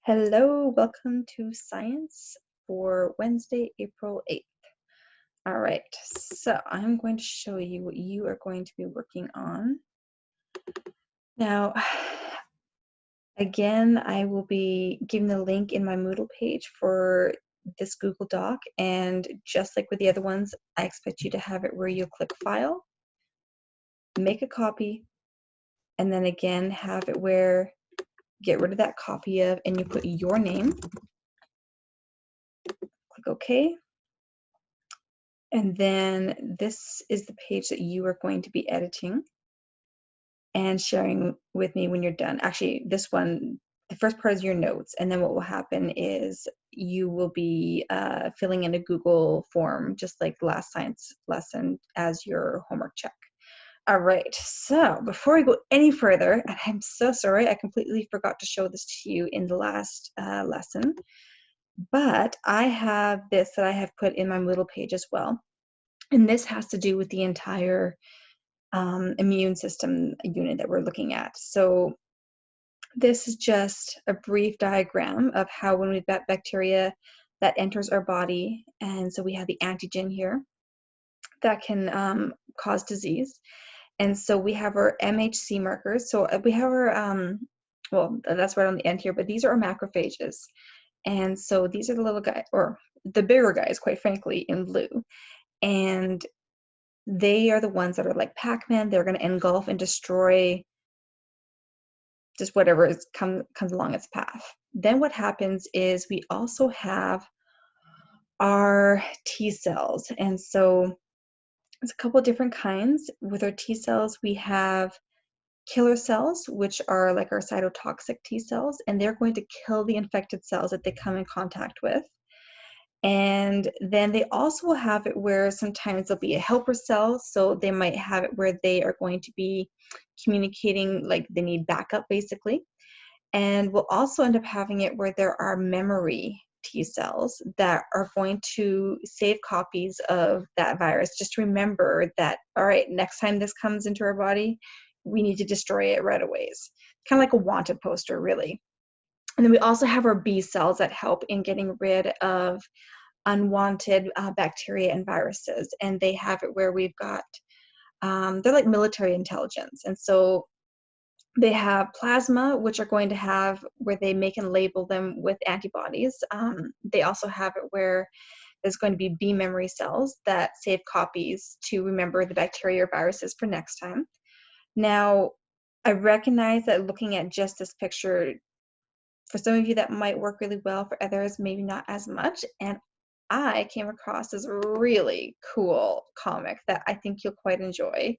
Hello, welcome to Science for Wednesday, April 8th. All right, so I'm going to show you what you are going to be working on. Now, again, I will be giving the link in my Moodle page for this Google Doc, and just like with the other ones, I expect you to have it where you'll click File, make a copy, and then again have it where get rid of that copy of, and you put your name, click OK. And then this is the page that you are going to be editing and sharing with me when you're done. Actually, this one, the first part is your notes, and then what will happen is you will be filling in a Google form, just like last science lesson, as your homework check. All right, so before we go any further, and I'm so sorry, I completely forgot to show this to you in the last lesson, but I have this that I have put in my Moodle page as well. And this has to do with the entire immune system unit that we're looking at. So this is just a brief diagram of how when we've got bacteria that enters our body, and so we have the antigen here that can cause disease. And so we have our MHC markers. So we have our, well, that's right on the end here, but these are our macrophages. And so these are the little guys, or the bigger guys, quite frankly, in blue. And they are the ones that are like Pac-Man. They're going to engulf and destroy just whatever comes along its path. Then what happens is we also have our T cells. And so there's a couple of different kinds. With our T cells, we have killer cells, which are like our cytotoxic T cells, and they're going to kill the infected cells that they come in contact with. And then they also have it where sometimes there'll be a helper cell, so they might have it where they are going to be communicating, like they need backup basically. And we'll also end up having it where there are memory T cells that are going to save copies of that virus, just to remember that, all right, next time this comes into our body, we need to destroy it right away. It's kind of like a wanted poster, really. And then we also have our B cells that help in getting rid of unwanted bacteria and viruses. And they have it where we've got, they're like military intelligence. And so they have plasma, which are going to have where they make and label them with antibodies. They also have it where there's going to be B memory cells that save copies to remember the bacteria or viruses for next time. Now, I recognize that looking at just this picture, for some of you that might work really well, for others maybe not as much. And I came across this really cool comic that I think you'll quite enjoy.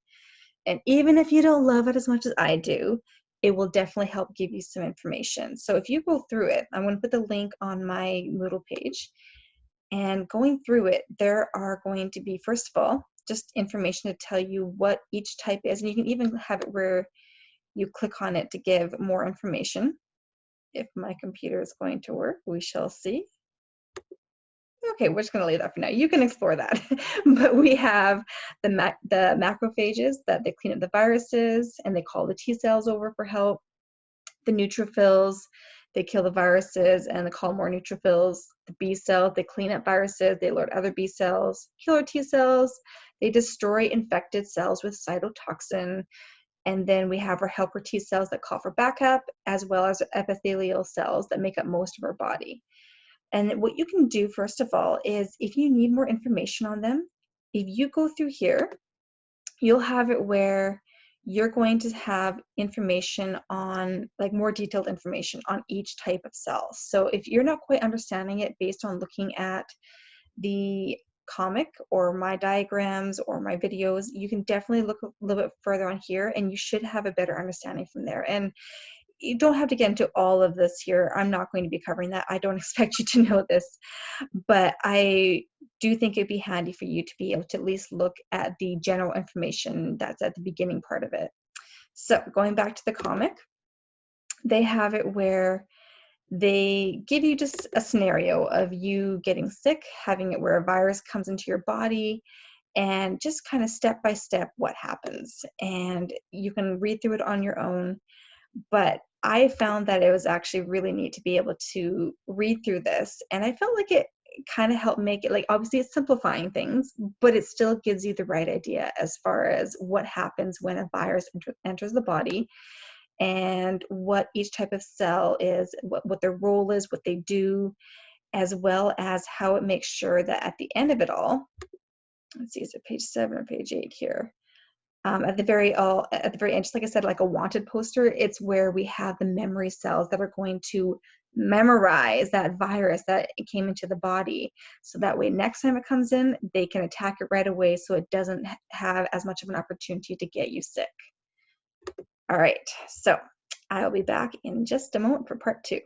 And even if you don't love it as much as I do, it will definitely help give you some information. So if you go through it, I'm going to put the link on my Moodle page. And going through it, there are going to be, first of all, just information to tell you what each type is. And you can even have it where you click on it to give more information. If my computer is going to work, we shall see. Okay, we're just going to leave that for now. You can explore that. But we have the macrophages that they clean up the viruses and they call the T cells over for help. The neutrophils, they kill the viruses and they call more neutrophils. The B cells, they clean up viruses, they alert other B cells. Killer T cells, they destroy infected cells with cytotoxin. And then we have our helper T cells that call for backup, as well as epithelial cells that make up most of our body. And what you can do, first of all, is if you need more information on them, if you go through here, you'll have it where you're going to have information on, like more detailed information on each type of cell. So if you're not quite understanding it based on looking at the comic or my diagrams or my videos, you can definitely look a little bit further on here and you should have a better understanding from there. And you don't have to get into all of this here. I'm not going to be covering that. I don't expect you to know this, but I do think it'd be handy for you to be able to at least look at the general information that's at the beginning part of it. So going back to the comic, they have it where they give you just a scenario of you getting sick, having it where a virus comes into your body, and just kind of step by step what happens. And you can read through it on your own. But I found that it was actually really neat to be able to read through this, and I felt like it kind of helped make it, like, obviously it's simplifying things, but it still gives you the right idea as far as what happens when a virus enters the body, and what each type of cell is, what their role is, what they do, as well as how it makes sure that at the end of it all, let's see, is it page 7 or page 8 here? At the very end, just like I said, like a wanted poster, it's where we have the memory cells that are going to memorize that virus that it came into the body. So that way, next time it comes in, they can attack it right away so it doesn't have as much of an opportunity to get you sick. All right, so I'll be back in just a moment for part 2.